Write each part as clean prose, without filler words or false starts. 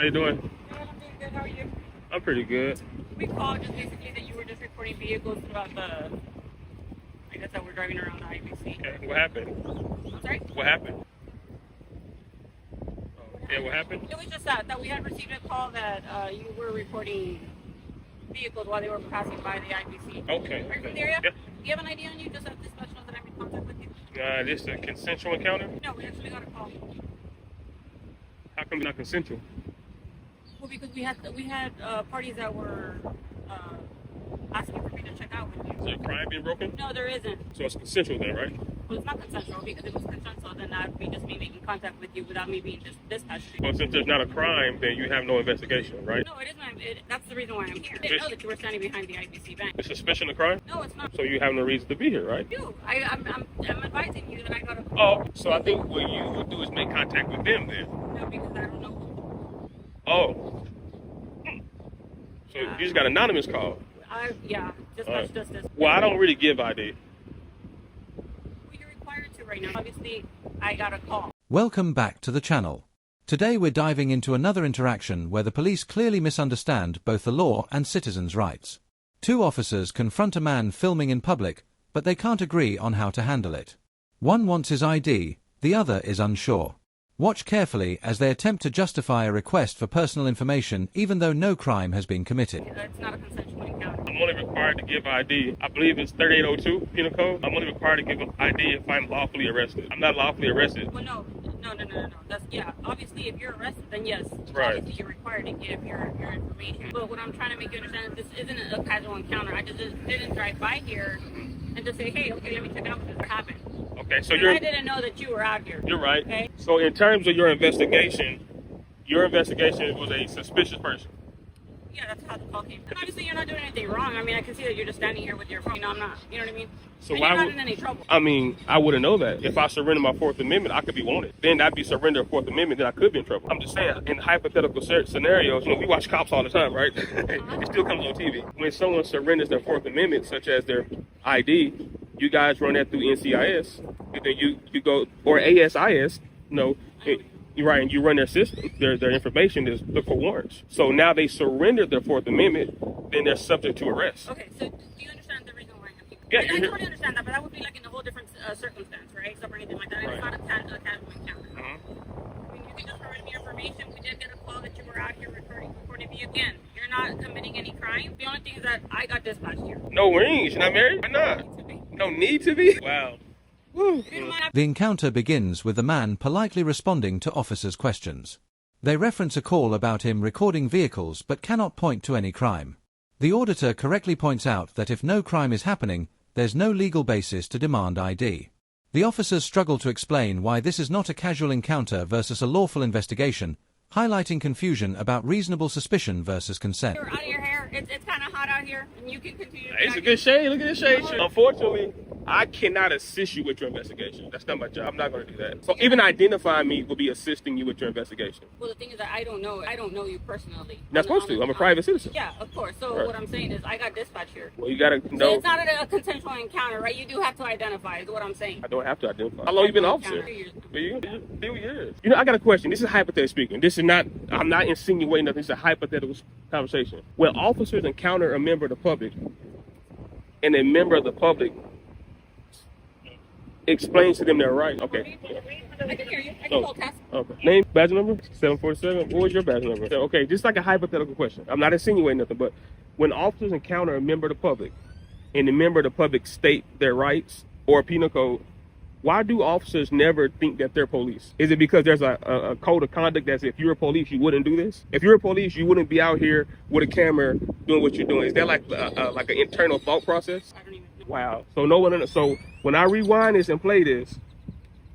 How you doing? Good, I'm doing good. How are you? I'm pretty good. We called just basically that you were just reporting vehicles throughout I guess that we're driving around the IBC. Okay, what happened? I'm sorry? What happened? Yeah, what happened? It was just that we had received a call that you were reporting vehicles while they were passing by the IBC. Okay. Are you from the area? Yep. Do you have an idea on you? Just have dispatch knows that I'm in contact with you? This is a consensual encounter? No, we actually got a call. How come not consensual? Well, because we had parties that were asking for me to check out with you. Is there a crime being broken? No, there isn't. So it's consensual then, right? Well, it's not consensual because if it was consensual, then that would be just me making contact with you without me being dispatched. Well, since there's not a crime, then you have no investigation, right? No, it is that's the reason why I'm here. I didn't know that you were standing behind the IBC bank. The suspicion of crime? No, it's not. So you have no reason to be here, right? I do. I'm advising you that I got a call. Oh, so I think what you would do is make contact with them then. No, because I don't know. Oh. So you just got an anonymous call? Dispatch justice. Well, I don't really give ID. Well, you're required to right now. Obviously, I got a call. Welcome back to the channel. Today we're diving into another interaction where the police clearly misunderstand both the law and citizens' rights. Two officers confront a man filming in public, but they can't agree on how to handle it. One wants his ID, the other is unsure. Watch carefully as they attempt to justify a request for personal information even though no crime has been committed. It's not a consensual encounter. I'm only required to give ID. I believe it's 3802 Penal Code. I'm only required to give ID if I'm lawfully arrested. I'm not lawfully arrested. Well, no. That's, obviously if you're arrested, then yes. Right. Obviously you're required to give your information. But what I'm trying to make you understand is this isn't a casual encounter. I just didn't drive by here and just say, hey, okay, let me check out what happened. Okay, so I didn't know that you were out here. You're right. Okay. So in terms of your investigation was a suspicious person. Yeah, that's how the call came. Obviously, you're not doing anything wrong. I mean, I can see that you're just standing here with your phone. I'm not. You know what I mean? So and why you're not would, in any trouble. I mean, I wouldn't know that. If I surrender my Fourth Amendment, I could be wanted. Then that'd be surrender of Fourth Amendment, then I could be in trouble. I'm just saying, in hypothetical scenarios, we watch cops all the time, right? It still comes on TV. When someone surrenders their Fourth Amendment, such as their ID, you guys run that through NCIS, and then you go, or ASIS, you're right, and you run their system, their information is look for warrants. So now they surrendered their Fourth Amendment, then they're subject to arrest. Okay, so do you understand the reason why I'm here? Yeah, I totally understand that, but that would be like in a whole different circumstance, right? So or anything like that. Right. It's not a casual encounter. Uh-huh. I mean, you can just provide me information. We did get a call that you were out here reporting me again. You're not committing any crime. The only thing is that I got dispatched here. No rings. You're not married? Why not? No need to be? Wow. The encounter begins with the man politely responding to officers' questions. They reference a call about him recording vehicles but cannot point to any crime. The auditor correctly points out that if no crime is happening, there's no legal basis to demand ID. The officers struggle to explain why this is not a casual encounter versus a lawful investigation, highlighting confusion about reasonable suspicion versus consent. You're out of your hair. It's kind of hot out here, and you can continue. It's a good shade. Look at this shade. Unfortunately, I cannot assist you with your investigation. That's not my job. I'm not going to do that. So even identifying me will be assisting you with your investigation. Well, the thing is that I don't know you personally. You're not supposed to. I'm a private citizen. Yeah, of course. So Right. What I'm saying is I got dispatched here. Well, you got to So know. it's not a consensual encounter, right? You do have to identify, is what I'm saying. I don't have to identify. How long you been an officer? 2 years. Few years. I got a question. This is hypothetical speaking. This is not, I'm not insinuating nothing. This is a hypothetical conversation. When officers encounter a member of the public, and a member of the public explains to them their right. Okay. I can hear you. I can multitask. Okay. Name, badge number? 747. What was your badge number? Okay, just like a hypothetical question. I'm not insinuating nothing, but when officers encounter a member of the public, and the member of the public state their rights or penal code, why do officers never think that they're police? Is it because there's a code of conduct that if you're a police, you wouldn't do this? If you're a police, you wouldn't be out here with a camera doing what you're doing. Is that like an internal thought process? I don't even know. Wow. So no one. So when I rewind this and play this,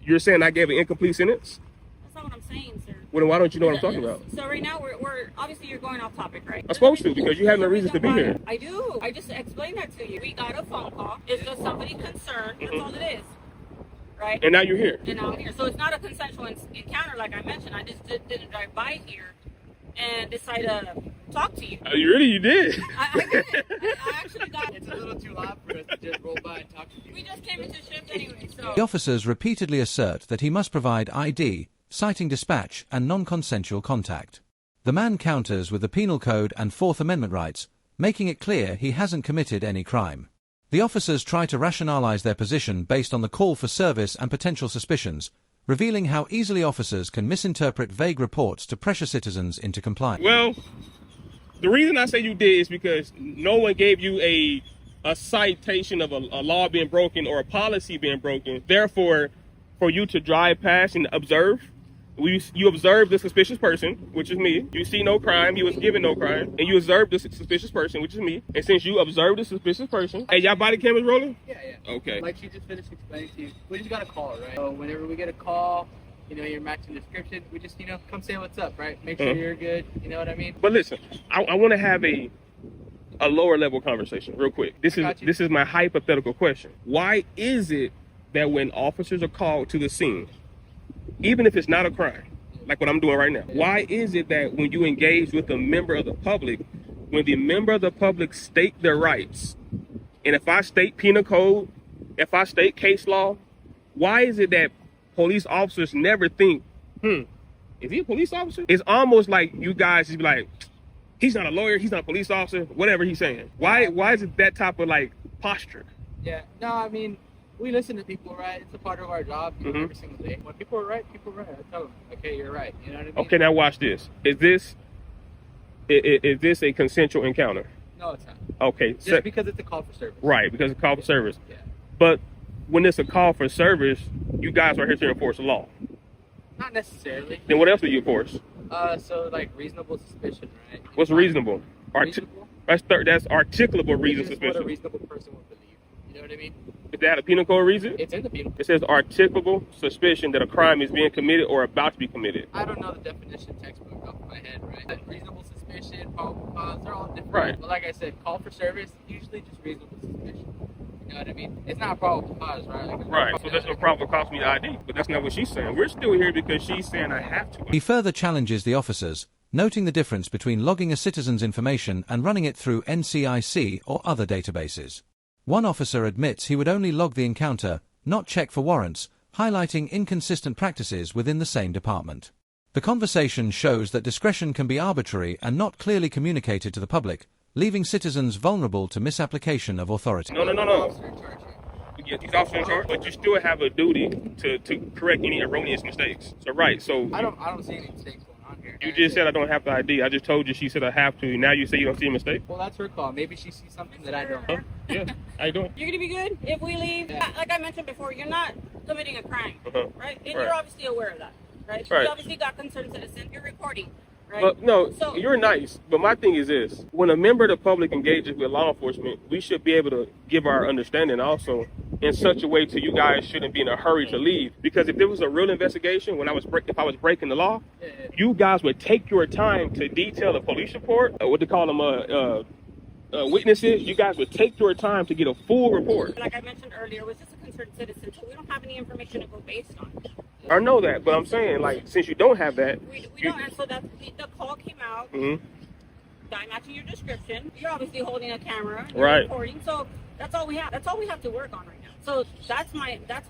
you're saying I gave an incomplete sentence? That's not what I'm saying, sir. Well, then why don't you know what I'm talking about? So right now we're obviously you're going off topic, right? I'm supposed to, because you have no reason to be here. I do. I just explained that to you. We got a phone call. It's just somebody concerned. That's all it is. Right? And now you're here. And now I'm here. So it's not a consensual encounter like I mentioned. I just didn't drive by here and decide to talk to you. You did. I did. I actually got It's a little too loud for us to just roll by and talk to you. We just came into shift anyway, so. The officers repeatedly assert that he must provide ID, citing dispatch and non-consensual contact. The man counters with the Penal Code and Fourth Amendment rights, making it clear he hasn't committed any crime. The officers try to rationalize their position based on the call for service and potential suspicions, revealing how easily officers can misinterpret vague reports to pressure citizens into compliance. Well, the reason I say you did is because no one gave you a citation of a law being broken or a policy being broken. Therefore, for you to drive past and observe, you observe the suspicious person, which is me. You see no crime. He was given no crime. And you observe the suspicious person, which is me. And since you observed the suspicious person, hey, y'all body cameras rolling? Yeah. Okay. Like she just finished explaining to you, we just got a call, right? So whenever we get a call, you're matching description, we just, come say what's up, right? Make sure you're good. You know what I mean? But listen, I want to have a lower level conversation real quick. This is my hypothetical question. Why is it that when officers are called to the scene, even if it's not a crime, like what I'm doing right now, why is it that when you engage with a member of the public, when the member of the public state their rights, and if I state penal code, if I state case law, why is it that police officers never think, is he a police officer? It's almost like you guys just be like, he's not a lawyer, he's not a police officer, whatever he's saying. Why is it that type of posture? Yeah, no, I mean, we listen to people, right? It's a part of our job every single day. When people are right, I tell them, okay, you're right. You know what I mean? Okay, now watch this. Is this a consensual encounter? No, it's not. Okay. Just because it's a call for service. Right, because it's a call for service. Yeah. But when it's a call for service, you guys are here to enforce the law. Not necessarily. Then what else do you enforce? So reasonable suspicion, right? What's reasonable? Reasonable? That's articulable reason What a suspicion. reasonable person would believe. You know what I mean? Is that a penal code reason? It's in the penal. It says articulable suspicion that a crime is being committed or about to be committed. I don't know the definition textbook off my head, right? Reasonable suspicion, probable cause, they're all different. Right. But like I said, call for service, usually just reasonable suspicion. You know what I mean? It's not a probable cause, right? Right, so that's no probable cause for me to ID. But that's not what she's saying. We're still here because she's saying I have to. He further challenges the officers, noting the difference between logging a citizen's information and running it through NCIC or other databases. One officer admits he would only log the encounter, not check for warrants, highlighting inconsistent practices within the same department. The conversation shows that discretion can be arbitrary and not clearly communicated to the public, leaving citizens vulnerable to misapplication of authority. No. Yeah, these officers in charge, but you still have a duty to correct any erroneous mistakes. So I don't see any mistakes going on here. You just said I don't have the ID. I just told you she said I have to. Now you say you don't see a mistake? Well, that's her call. Maybe she sees something that I don't. Huh? Yeah. How you doing? You're gonna be good if we leave. Yeah. Like I mentioned before, you're not committing a crime, right? And Right. you're obviously aware of that, right? Right. You obviously got concerned citizen. You're recording, right? But no, So- you're nice. But my thing is this: when a member of the public engages with law enforcement, we should be able to give our understanding also in such a way to you guys shouldn't be in a hurry to leave. Because if there was a real investigation, if I was breaking the law, you guys would take your time to detail a police report, what they call them, witnesses. You guys would take your time to get a full report. Like I mentioned earlier, it was just a concerned citizen, so we don't have any information to go based on. I know that, but I'm saying, since you don't have that, We don't, and so that the call came out. I'm matching your description. You're obviously holding a camera, you're Right. recording, so that's all we have. That's all we have to work on right now. So that's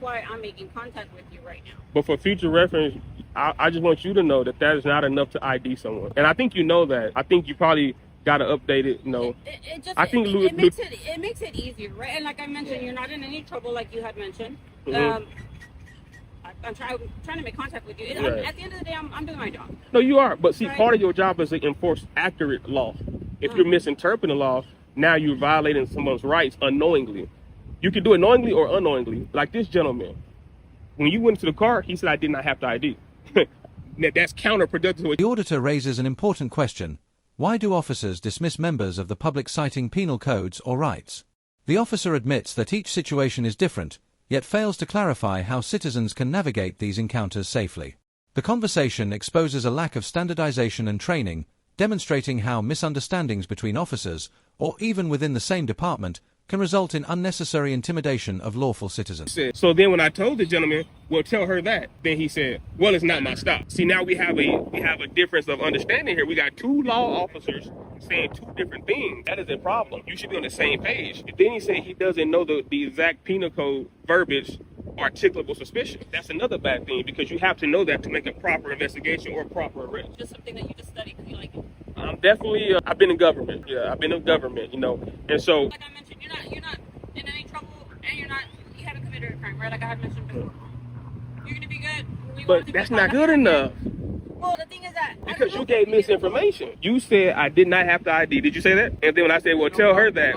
why I'm making contact with you right now. But for future reference, I just want you to know that is not enough to ID someone. And I think you know that. I think you probably got to update it, It makes it easier, right? And like I mentioned, you're not in any trouble like you had mentioned. I'm trying to make contact with you. Right. At the end of the day, I'm doing my job. No, you are. But see, Right. part of your job is to enforce accurate law. If you're misinterpreting the law, now you're violating someone's rights unknowingly. You can do it knowingly or unknowingly. Like this gentleman, when you went to the car, he said, I did not have to ID. That's counterproductive. The auditor raises an important question. Why do officers dismiss members of the public citing penal codes or rights? The officer admits that each situation is different, yet fails to clarify how citizens can navigate these encounters safely. The conversation exposes a lack of standardization and training, demonstrating how misunderstandings between officers, or even within the same department, can result in unnecessary intimidation of lawful citizens. So then when I told the gentleman, well, tell her that, then he said, well, it's not my stop. See, now we have a difference of understanding here. We got two law officers saying two different things. That is a problem. You should be on the same page. And then he said he doesn't know the exact penal code verbiage articulable suspicion. That's another bad thing because you have to know that to make a proper investigation or proper arrest. Just something that you just study because you like it. I'm definitely, I've been in government. Yeah, I've been in government, you know, and so. Like I mentioned, you're not in any trouble, and you haven't committed a crime, right? Like I had mentioned before. You're gonna be good. But that's not good enough. Well, the thing is that Because you gave misinformation. You said I did not have the ID. Did you say that? And then when I said, well, tell her that,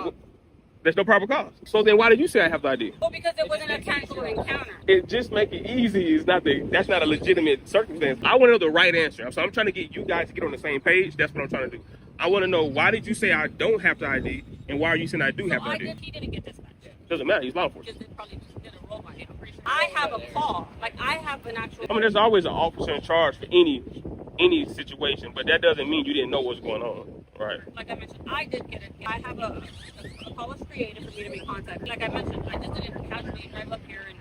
there's no proper cause. So then why did you say I have the ID? Well, because it wasn't a casual encounter. It just make it easy. That's not a legitimate circumstance. I want to know the right answer. So I'm trying to get you guys to get on the same page. That's what I'm trying to do. I want to know, why did you say I don't have the ID, and why are you saying I do have the ID? He didn't get dispatched. Doesn't matter. He's law enforcement. Because they probably just did a robot. I'm pretty sure. I have a call. Like I have an actual. I mean, there's always an officer in charge for any situation, but that doesn't mean you didn't know what's going on, right? Like I mentioned, I did get it. I have a call was created for me to make contact. Like I mentioned, I just didn't casually drive up here and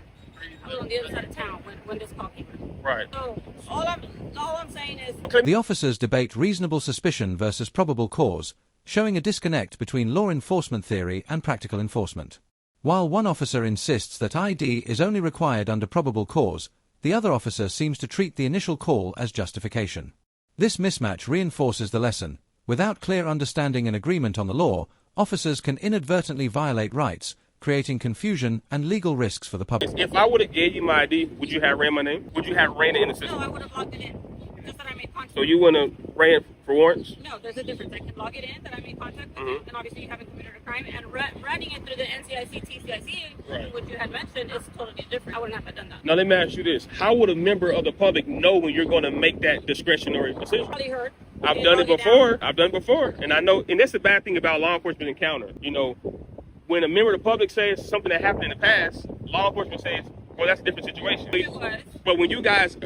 I was on the other side of town when this call came in. Right. So all I'm saying is. The officers debate reasonable suspicion versus probable cause, showing a disconnect between law enforcement theory and practical enforcement. While one officer insists that ID is only required under probable cause, the other officer seems to treat the initial call as justification. This mismatch reinforces the lesson. Without clear understanding and agreement on the law, officers can inadvertently violate rights, creating confusion and legal risks for the public. If I would have gave you my ID, would you have ran my name? Would you have ran it in the system? No, I would have logged it in. Just that I made contact. So you wouldn't have ran for warrants? No, there's a difference. I can log it in that I made contact with, and obviously you haven't committed a crime. And running it through the NCIC, TCIC, right, which you had mentioned, is totally different. I wouldn't have done that. Now let me ask you this: how would a member of the public know when you're going to make that discretionary decision? Probably heard. I've done it before. I've done it before, and I know. And that's the bad thing about law enforcement encounter. You know, when a member of the public says something that happened in the past, law enforcement says, "Well, that's a different situation." But when you guys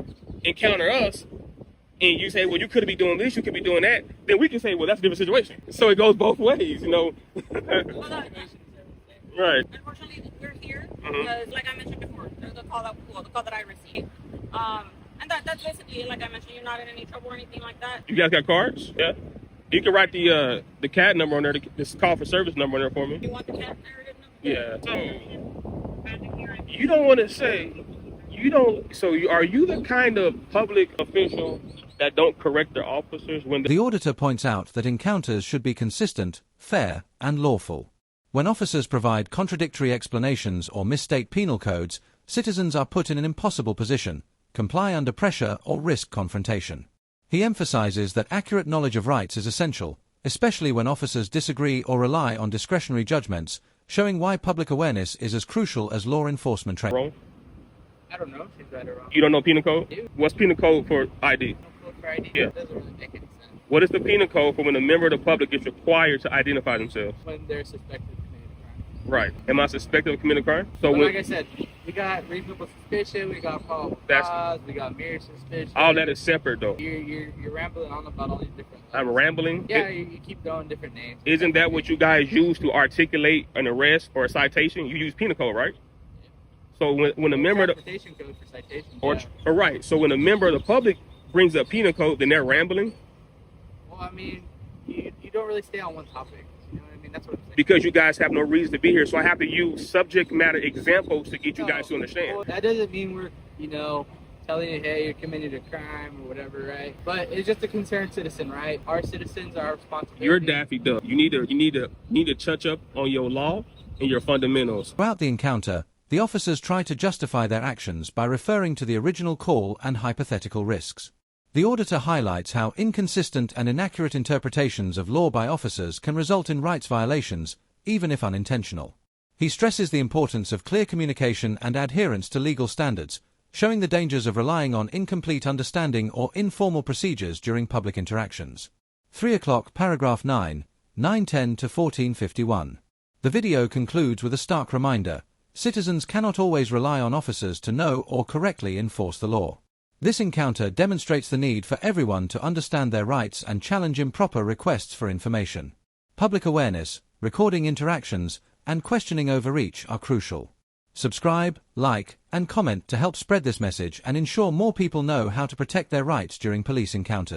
encounter us, and you say, well, you could be doing this, you could be doing that, then we can say, well, that's a different situation. So it goes both ways, you know. Right. Unfortunately, we're here because, like I mentioned before, there's the call that I received. And that's basically, like I mentioned, you're not in any trouble or anything like that. You guys got cards? Yeah. You can write the CAD number on there, this call for service number on there for me. You want the CAD narrative number? Yeah. So you don't want to say, are you the kind of public official that don't correct their officers when The auditor points out that encounters should be consistent, fair, and lawful. When officers provide contradictory explanations or misstate penal codes, citizens are put in an impossible position, comply under pressure or risk confrontation. He emphasizes that accurate knowledge of rights is essential, especially when officers disagree or rely on discretionary judgments, showing why public awareness is as crucial as law enforcement training. Wrong? I don't know if she's right or wrong. You don't know penal code? Yeah. What's penal code for ID? For ID? Yeah. It doesn't really make any sense. What is the penal code for when a member of the public is required to identify themselves? When they're suspected of committing a crime. Right. Am I suspected of committing a crime? So But when, like I said, we got reasonable suspicion, we got probable cause, we got mere suspicion. all that is separate, though. You're rambling on about all these different things. I'm rambling. Yeah, you keep throwing different names. Isn't that what you guys use to articulate an arrest or a citation? You use penal code, right? So when a member of the Transportation code for citation. or right. So when a member of the public brings up penal code, then they're rambling. Well, I mean, you don't really stay on one topic. You know what I mean? That's what I'm saying. Because you guys have no reason to be here, so I have to use subject matter examples to get you guys to understand. Well, that doesn't mean we're, telling you, hey, you're committing a crime or whatever, right? But it's just a concerned citizen, right? Our citizens are responsible. You're Daffy Duck. You need to touch up on your law and your fundamentals. Throughout the encounter, the officers try to justify their actions by referring to the original call and hypothetical risks. The auditor highlights how inconsistent and inaccurate interpretations of law by officers can result in rights violations, even if unintentional. He stresses the importance of clear communication and adherence to legal standards, showing the dangers of relying on incomplete understanding or informal procedures during public interactions. 3 o'clock, paragraph 9, 9:10 to 14:51. The video concludes with a stark reminder: citizens cannot always rely on officers to know or correctly enforce the law. This encounter demonstrates the need for everyone to understand their rights and challenge improper requests for information. Public awareness, recording interactions, and questioning overreach are crucial. Subscribe, like, and comment to help spread this message and ensure more people know how to protect their rights during police encounters.